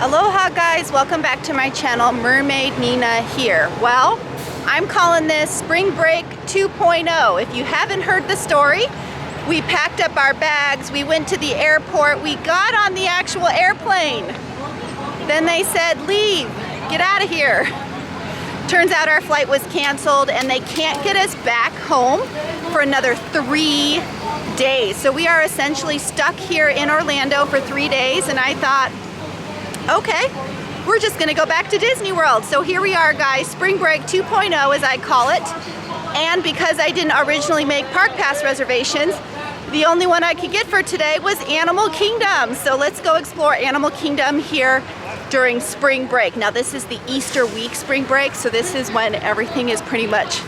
Aloha guys, welcome back to my channel. Mermaid Nina here. Well, I'm calling this Spring Break 2.0. If you haven't heard the story, we packed up our bags, we went to the airport, we got on the actual airplane. Then they said, leave, get out of here. Turns out our flight was canceled and they can't get us back home for another 3 days. So we are essentially stuck here in Orlando for 3 days, and I thought, okay, we're just gonna go back to Disney World. So here we are guys, Spring Break 2.0 as I call it. And because I didn't originally make Park Pass reservations, the only one I could get for today was Animal Kingdom. So let's go explore Animal Kingdom here during spring break. Now this is the Easter week spring break, so this is when everything is pretty much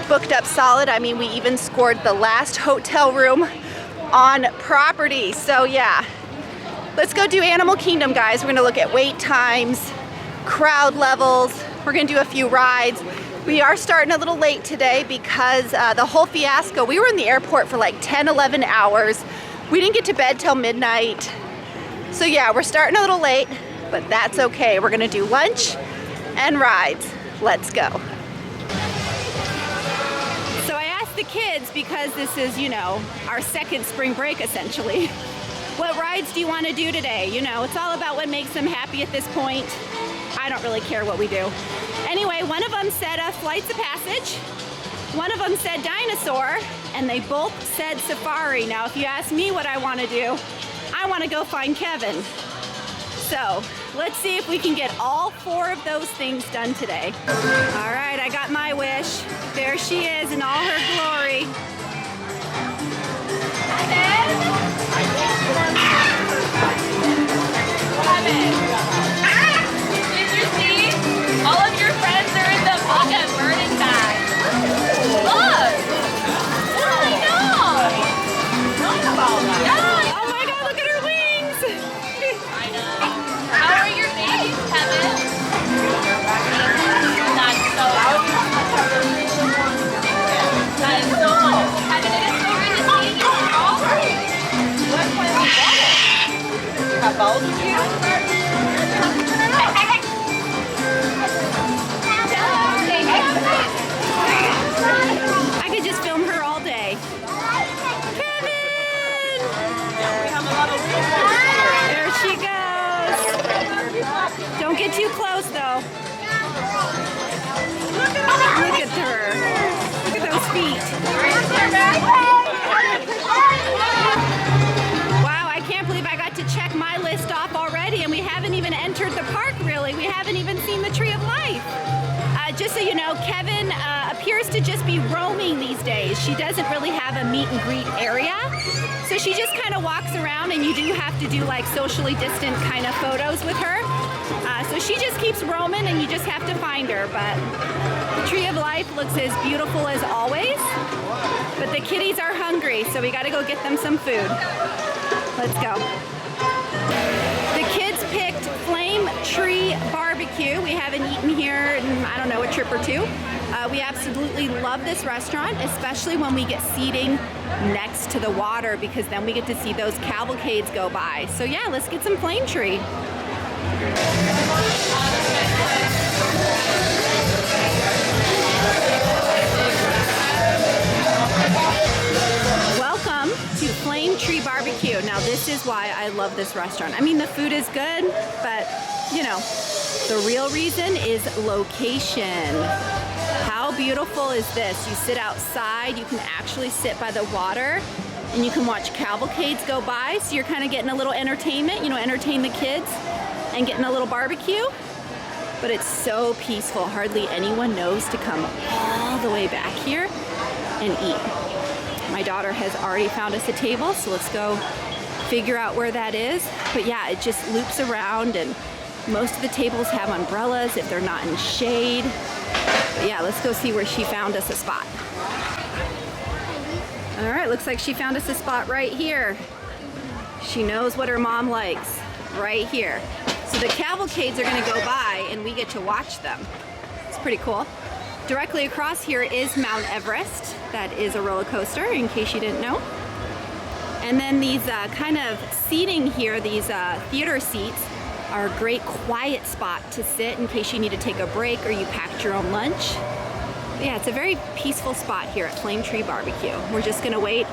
booked up solid. I mean, we even scored the last hotel room on property. So yeah. Let's go do Animal Kingdom, guys. We're gonna look at wait times, crowd levels. We're gonna do a few rides. We are starting a little late today because the whole fiasco, we were in the airport for like 10, 11 hours. We didn't get to bed till midnight. So yeah, we're starting a little late, but that's okay. We're gonna do lunch and rides. Let's go. So I asked the kids, because this is, you know, our second spring break essentially, what rides do you want to do today? You know, it's all about what makes them happy at this point. I don't really care what we do. Anyway, one of them said Flights of Passage. One of them said Dinosaur, and they both said Safari. Now, if you ask me what I want to do, I want to go find Kevin. So, let's see if we can get all 4 of those things done today. All right, I got my wish. There she is in all her glory. Did you see? All of your friends are in the pocket burning bag. Look! I know! Yeah. Oh my God, look at her wings! I know. How are your babies, Kevin? That's so wonderful. That is so wonderful, Kevin. It is so good to see you, girl. What kind of bubble? You have bubbles too? I could just film her all day. Kevin! There she goes. Don't get too close though. Look at her. Look at those feet. Wow, I can't believe I got to check my list off already, and we haven't even entered the park really. We haven't even seen the Tree of Life. Just so you know, Kevin appears to just be roaming these days. She doesn't really have a meet and greet area. So she just kind of walks around, and you do have to do like socially distant kind of photos with her. So she just keeps roaming, and you just have to find her. But the Tree of Life looks as beautiful as always. But the kitties are hungry, so we gotta go get them some food. Let's go. The kids picked Flame Tree BBQ. We haven't eaten here in, I don't know, a trip or two. We absolutely love this restaurant, especially when we get seating next to the water, because then we get to see those cavalcades go by. So yeah, let's get some Flame Tree. Welcome to Flame Tree BBQ. Now this is why I love this restaurant. I mean, the food is good, but you know, the real reason is location. How beautiful is this? You sit outside, you can actually sit by the water, and you can watch cavalcades go by, so you're kind of getting a little entertainment, you know, entertain the kids, and getting a little barbecue. But it's so peaceful. Hardly anyone knows to come all the way back here and eat. My daughter has already found us a table, so let's go figure out where that is. But yeah, it just loops around, and most of the tables have umbrellas if they're not in shade. But yeah, let's go see where she found us a spot. All right, looks like she found us a spot right here. She knows what her mom likes, right here. So the cavalcades are gonna go by and we get to watch them. It's pretty cool. Directly across here is Mount Everest. That is a roller coaster, in case you didn't know. And then these kind of seating here, these theater seats, our great quiet spot to sit in case you need to take a break or you packed your own lunch. Yeah, it's a very peaceful spot here at Tree BBQ. We're just gonna wait,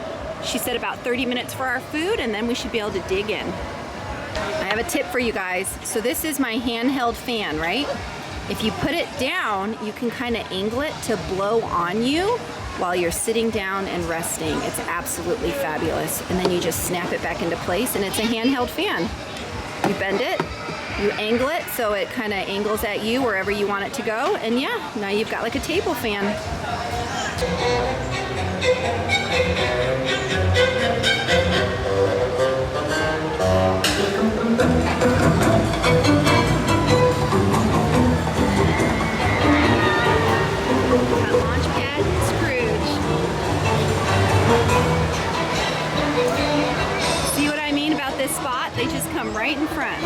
she said, about 30 minutes for our food, and then we should be able to dig in. I have a tip for you guys. So this is my handheld fan, right? If you put it down, you can kind of angle it to blow on you while you're sitting down and resting. It's absolutely fabulous. And then you just snap it back into place, and it's a handheld fan. You bend it, you angle it so it kind of angles at you wherever you want it to go, and yeah, now you've got like a table fan. Spot, they just come right in front.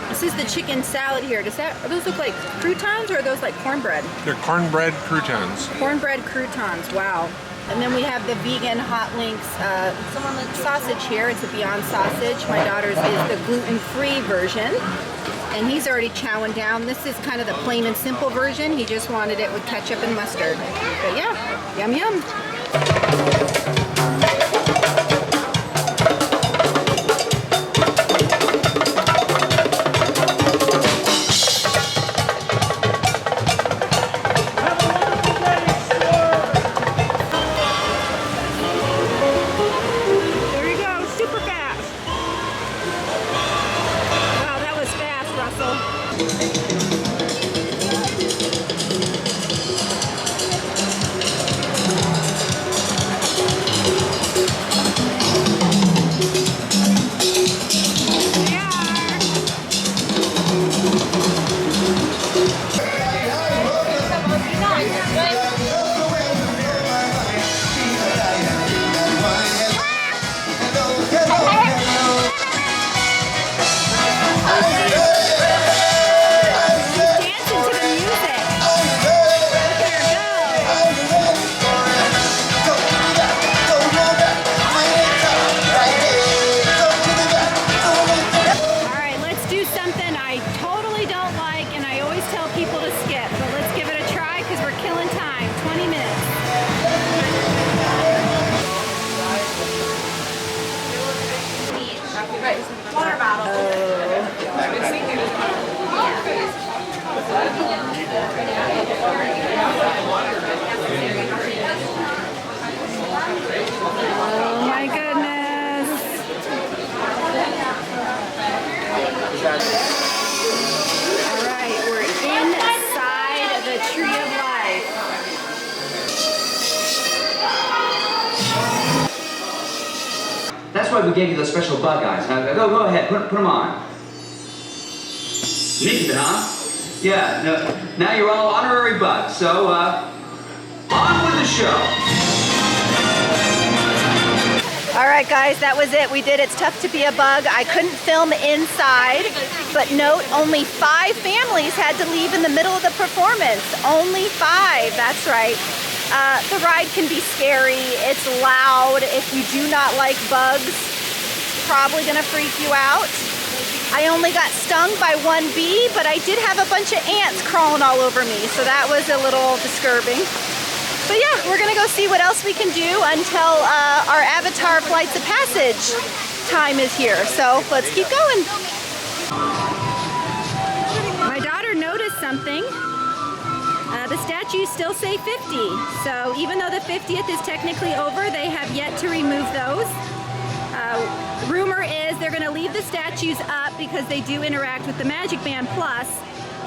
This is the chicken salad here. Are those look like croutons, or are those like cornbread? They're cornbread croutons. Cornbread croutons, wow. And then we have the vegan hot links sausage here. It's a Beyond sausage. My daughter's is the gluten-free version. And he's already chowing down. This is kind of the plain and simple version. He just wanted it with ketchup and mustard. But yeah, yum yum. Oh my goodness. All right, we're inside the Tree of Life. That's why we gave you those special bug eyes. Now, go ahead, put them on. Neat, huh? Yeah, no, now you're all honorary bugs, so on with the show. All right, guys, that was it. We did It's Tough to Be a Bug. I couldn't film inside, but note, only 5 families had to leave in the middle of the performance. Only 5, that's right. The ride can be scary. It's loud. If you do not like bugs, it's probably gonna freak you out. I only got stung by 1 bee, but I did have a bunch of ants crawling all over me, so that was a little disturbing. But yeah, we're gonna go see what else we can do until our Avatar Flights of Passage time is here. So let's keep going. My daughter noticed something. The statues still say 50. So even though the 50th is technically over, they have yet to remove those. Rumor is they're gonna leave the statues up because they do interact with the Magic Band Plus,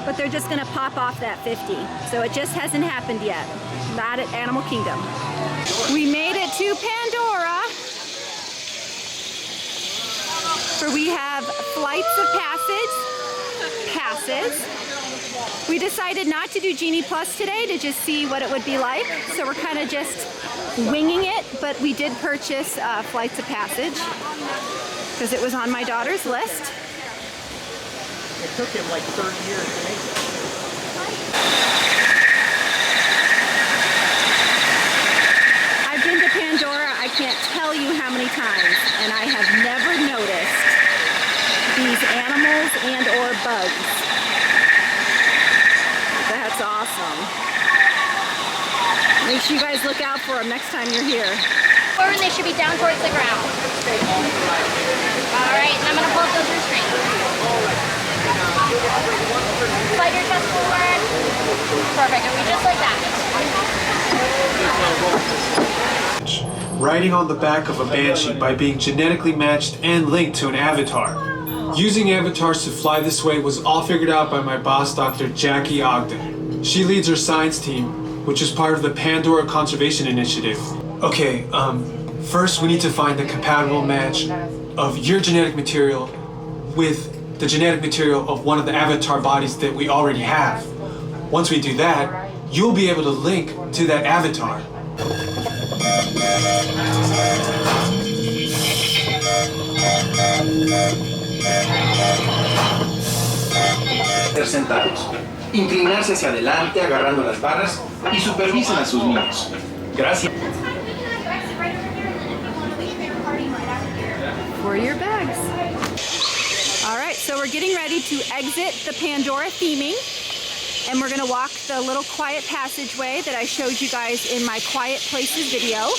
but they're just gonna pop off that 50. So it just hasn't happened yet. Not at Animal Kingdom. We made it to Pandora, where we have Flights of Passage passes. We decided not to do Genie Plus today to just see what it would be like. So we're kind of just winging it, but we did purchase Flights of Passage. because it was on my daughter's list. It took him like 30 years to make it. I've been to Pandora, I can't tell you how many times, and I have never noticed these animals and or bugs. That's awesome. Make sure you guys look out for them next time you're here. Or they should be down towards the ground. All right, and I'm gonna pull up those restraints. Slide your chest forward. Perfect, and we just like that. Riding on the back of a banshee by being genetically matched and linked to an avatar. Using avatars to fly this way was all figured out by my boss, Dr. Jackie Ogden. She leads our science team, which is part of the Pandora Conservation Initiative. Okay, first we need to find the compatible match of your genetic material with the genetic material of one of the avatar bodies that we already have. Once we do that, you'll be able to link to that avatar. Sentados. Inclinarse hacia adelante agarrando las barras y supervisen a sus niños. Gracias. For your bags. All right, so we're getting ready to exit the Pandora theming, and we're gonna walk the little quiet passageway that I showed you guys in my Quiet Places video.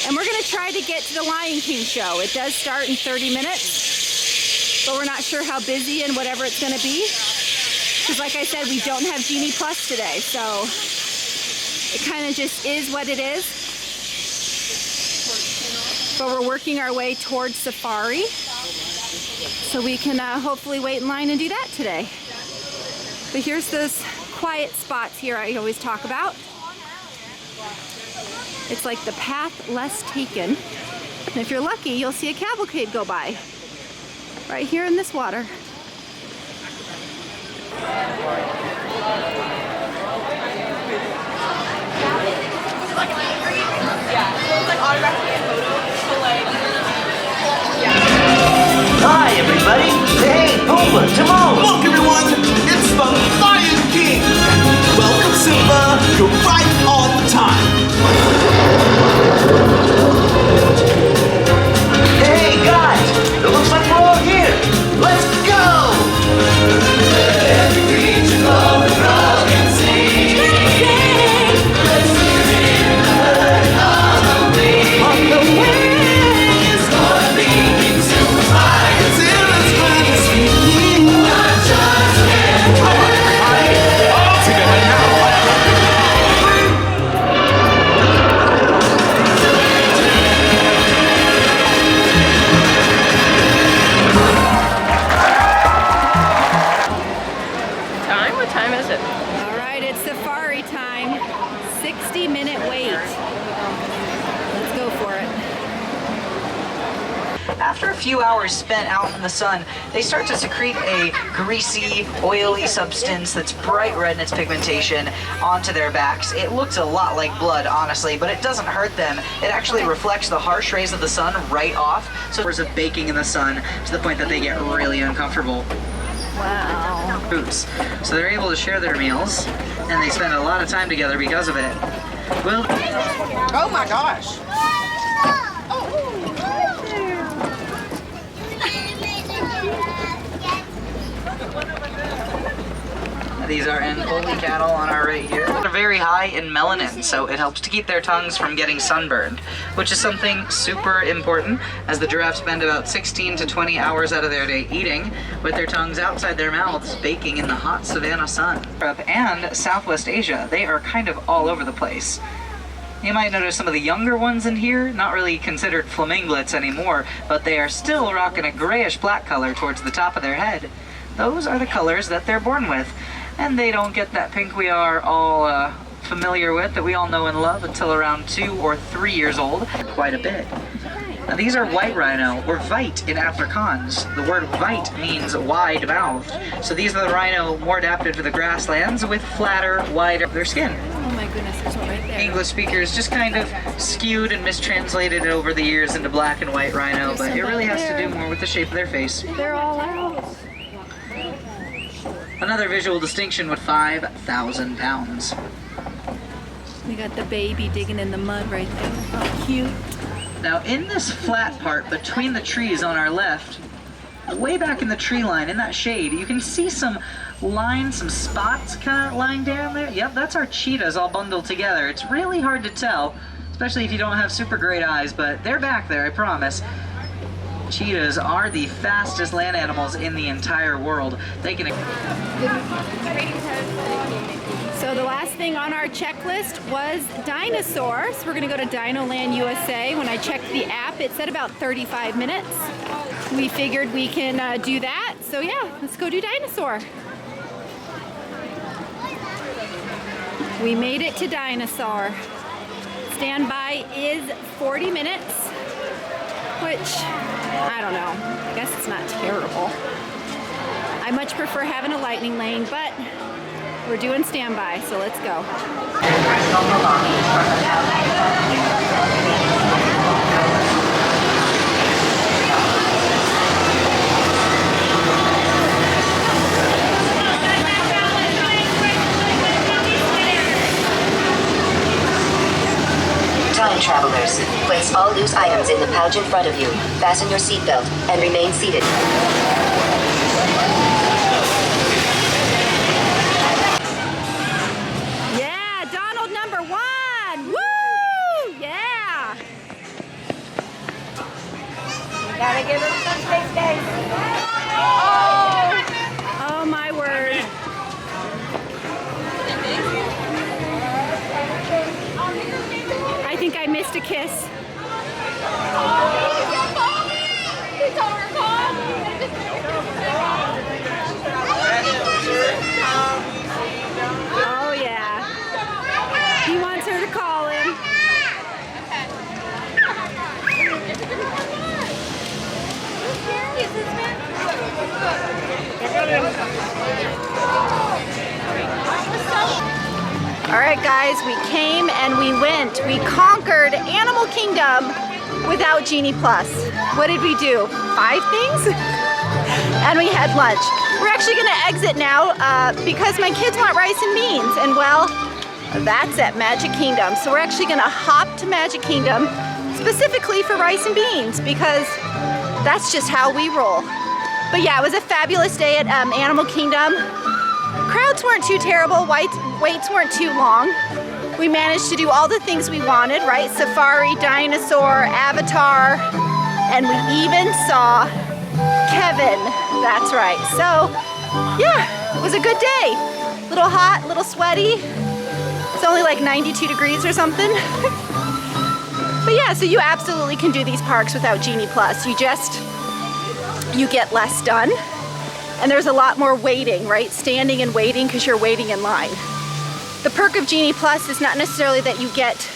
And we're gonna try to get to the Lion King show. It does start in 30 minutes, but we're not sure how busy and whatever it's gonna be. Because like I said, we don't have Genie Plus today, so it kind of just is what it is. But we're working our way towards Safari, so we can hopefully wait in line and do that today. But here's those quiet spots here I always talk about. It's like the path less taken. And if you're lucky, you'll see a cavalcade go by. Right here in this water. Hi, everybody. Hey, Pumbaa, Timon. Look, everyone, it's the Lion King. Welcome, Simba. You're right on time. Hey, guys. It looks like we're all here. Let's go. Every creature of the crowd can sing. Let's live in the herd on the wing. On the wing. It's gonna be King Simba's fire. Simba's majesty. Not just him. Come on, everybody. All together now. What time is it? All right, it's safari time. 60-minute wait. Let's go for it. After a few hours spent out in the sun, they start to secrete a greasy, oily substance that's bright red in its pigmentation onto their backs. It looks a lot like blood, honestly, but it doesn't hurt them. It actually reflects the harsh rays of the sun right off, so there's a baking in the sun to the point that they get really uncomfortable. Wow. Groups. So they're able to share their meals, and they spend a lot of time together because of it. Well, Oh my gosh. these are Angolan cattle on our right here. They're very high in melanin, so it helps to keep their tongues from getting sunburned, which is something super important, as the giraffes spend about 16 to 20 hours out of their day eating, with their tongues outside their mouths baking in the hot savanna sun. Europe and Southwest Asia, they are kind of all over the place. You might notice some of the younger ones in here, not really considered flaminglets anymore, but they are still rocking a grayish-black color towards the top of their head. Those are the colors that they're born with, and they don't get that pink we are all familiar with, that we all know and love, until around 2 or 3 years old, quite a bit. Now, these are white rhino, or vite in Afrikaans. The word vite means wide-mouthed, so these are the rhino more adapted to the grasslands with flatter, wider their skin. my goodness, there's one right there. English speakers just kind of skewed and mistranslated it over the years into black and white rhino, but it really has to do more with the shape of their face. They're all out. Another visual distinction with 5,000 pounds. We got the baby digging in the mud right there. How cute. Now in this flat part between the trees on our left, way back in the tree line, in that shade, you can see some lines, some spots kind of lying down there. Yep, that's our cheetahs all bundled together. It's really hard to tell, especially if you don't have super great eyes, but they're back there, I promise. Cheetahs are the fastest land animals in the entire world. They can... So the last thing on our checklist was dinosaurs. We're gonna go to Dinoland USA. When I checked the app, it said about 35 minutes. We figured we can do that. So yeah, let's go do dinosaur. We made it to dinosaur. Standby is 40 minutes, which, I don't know, I guess it's not terrible. I much prefer having a lightning lane, but we're doing standby, so let's go. Time travelers, place all loose items in the pouch in front of you, fasten your seatbelt, and remain seated. Yeah, Donald #1! Woo! Yeah! Gotta give him some space, guys. Oh my word. I think I missed a kiss. Oh yeah. He wants her to call him. All right, guys, we came and we went. We conquered Animal Kingdom without Genie Plus. What did we do? 5 things? And we had lunch. We're actually gonna exit now because my kids want rice and beans, and well, that's at Magic Kingdom. So we're actually gonna hop to Magic Kingdom specifically for rice and beans because that's just how we roll. But yeah, it was a fabulous day at Animal Kingdom. Crowds weren't too terrible, waits weren't too long. We managed to do all the things we wanted, right? Safari, dinosaur, Avatar, and we even saw Kevin. That's right. So, yeah, it was a good day. Little hot, little sweaty. It's only like 92 degrees or something. But yeah, so you absolutely can do these parks without Genie Plus. You get less done. And there's a lot more waiting, right? Standing and waiting because you're waiting in line. The perk of Genie Plus is not necessarily that you get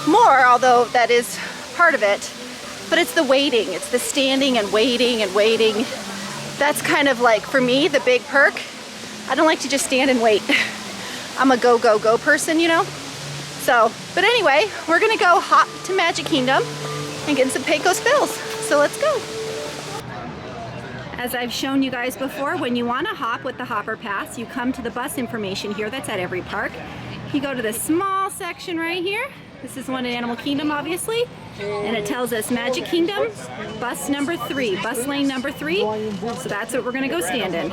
more, although that is part of it, but it's the waiting. It's the standing and waiting and waiting. That's kind of like, for me, the big perk. I don't like to just stand and wait. I'm a go, go, go person, you know? So, but anyway, we're gonna go hop to Magic Kingdom and get some Pecos Bills. So let's go. As I've shown you guys before, when you want to hop with the Hopper Pass, you come to the bus information here. That's at every park. You go to the small section right here. This is one in Animal Kingdom, obviously. And it tells us Magic Kingdom, bus number 3, bus lane number 3. So that's what we're going to go stand in.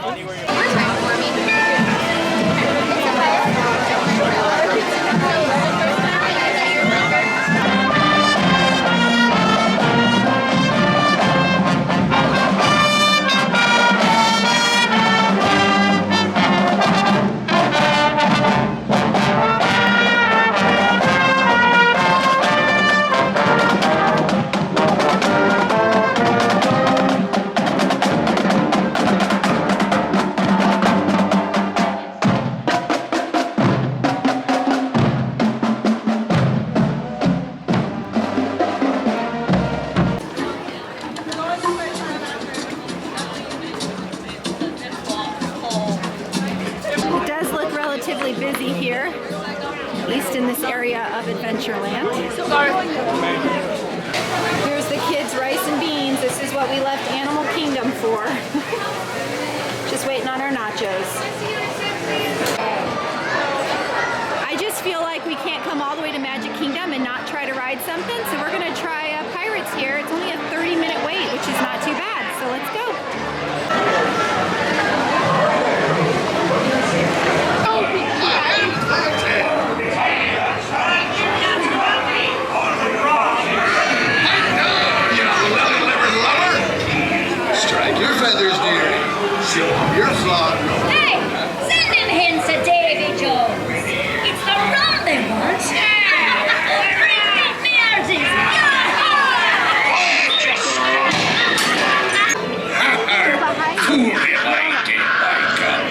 Adventureland. Here's the kids' rice and beans. This is what we left Animal Kingdom for. Just waiting on our nachos. I just feel like we can't come all the way to Magic Kingdom and not try to ride something, so we're gonna try Pirates here. It's only a 30-minute wait, which is not too bad, so let's go. Strike your feathers, dear. Show off your flaw. Hey, send them hints to Davy Jones. It's the rum they want. Bring up me arses. Cool it like it, by gum.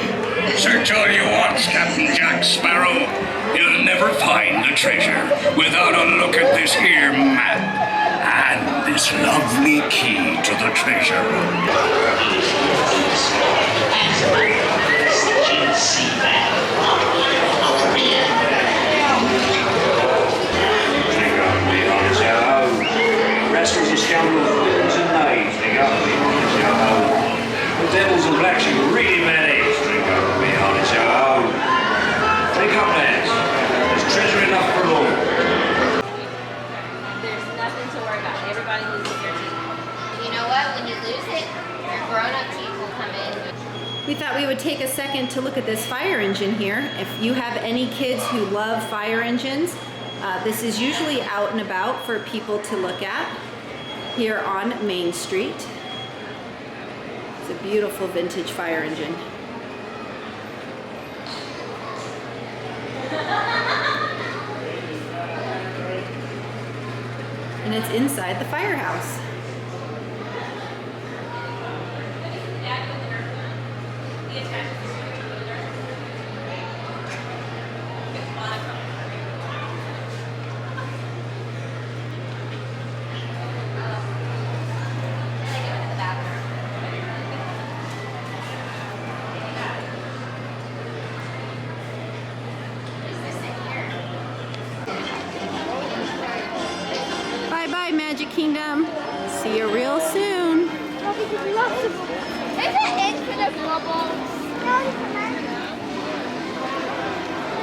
Search all you want, Captain Jack Sparrow. You'll never find the treasure without a look at this here map and this lovely key to the treasure room. Rascals and scoundrels, villains and knaves, they got to be honest, yo-ho. The devils and blacks, you really bad eggs, they got to be honest, yo-ho. Take up, lads. There's treasure enough for all. There's nothing to worry about. Everybody loses their teeth. You know what? When you lose it, your grown-up teeth will come in. We thought we would take a second to look at this fire engine here. If you have any kids who love fire engines, this is usually out and about for people to look at here on Main Street. It's a beautiful vintage fire engine. And it's inside the firehouse. Bye-bye, Magic Kingdom. See you real soon.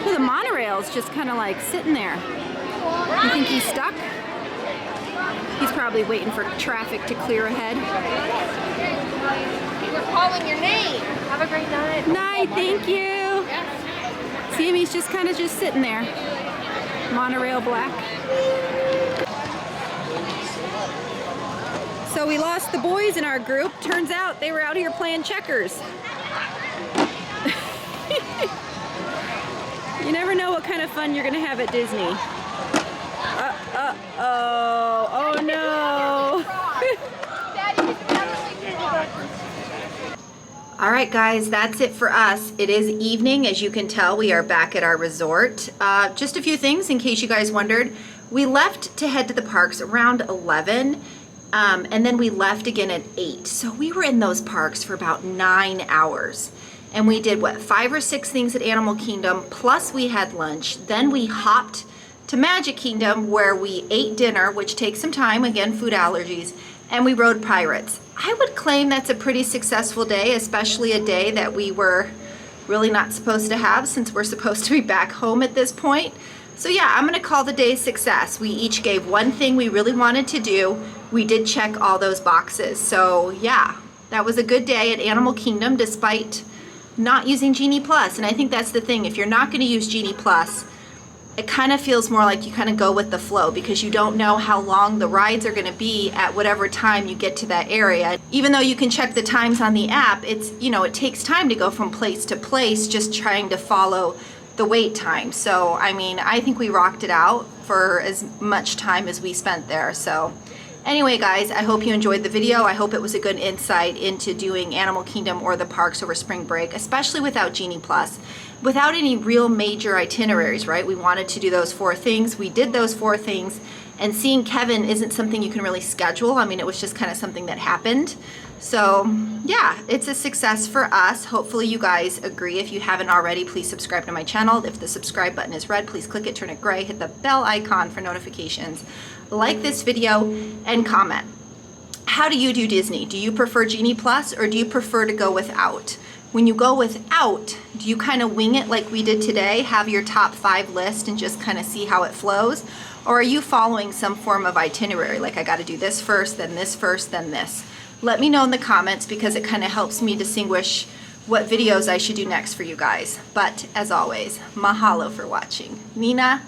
Well, the monorail's just kind of like sitting there. You think he's stuck? He's probably waiting for traffic to clear ahead. We're calling your name. Have a great night. Night, thank you. See him, he's just kind of just sitting there. Monorail black. So we lost the boys in our group. Turns out they were out here playing checkers. You never know what kind of fun you're gonna have at Disney. Oh no. All right, guys, that's it for us. It is evening. As you can tell, we are back at our resort. Just a few things in case you guys wondered. We left to head to the parks around 11, and then we left again at 8. So we were in those parks for about 9 hours. And we did, what, 5 or 6 things at Animal Kingdom, plus we had lunch. Then we hopped to Magic Kingdom where we ate dinner, which takes some time, again, food allergies, and we rode Pirates. I would claim that's a pretty successful day, especially a day that we were really not supposed to have since we're supposed to be back home at this point. So yeah, I'm gonna call the day a success. We each gave one thing we really wanted to do. We did check all those boxes. So yeah, that was a good day at Animal Kingdom despite not using Genie Plus. And I think that's the thing, if you're not gonna use Genie Plus, it kind of feels more like you kind of go with the flow because you don't know how long the rides are going to be at whatever time you get to that area. Even though you can check the times on the app, it's, you know, it takes time to go from place to place just trying to follow the wait time. So, I mean, I think we rocked it out for as much time as we spent there. So anyway, guys, I hope you enjoyed the video. I hope it was a good insight into doing Animal Kingdom or the parks over spring break, especially without Genie Plus. without any real major itineraries, right? We wanted to do those 4 things. We did those 4 things, and seeing Kevin isn't something you can really schedule. I mean, it was just kind of something that happened. So yeah, it's a success for us. Hopefully you guys agree. If you haven't already, please subscribe to my channel. If the subscribe button is red, please click it, turn it gray, hit the bell icon for notifications, like this video, and comment. How do you do Disney? Do you prefer Genie Plus or do you prefer to go without? When you go without, do you kind of wing it like we did today, have your top 5 list and just kind of see how it flows? Or are you following some form of itinerary, like I got to do this first, then this first, then this? Let me know in the comments because it kind of helps me distinguish what videos I should do next for you guys. But as always, mahalo for watching. Nina,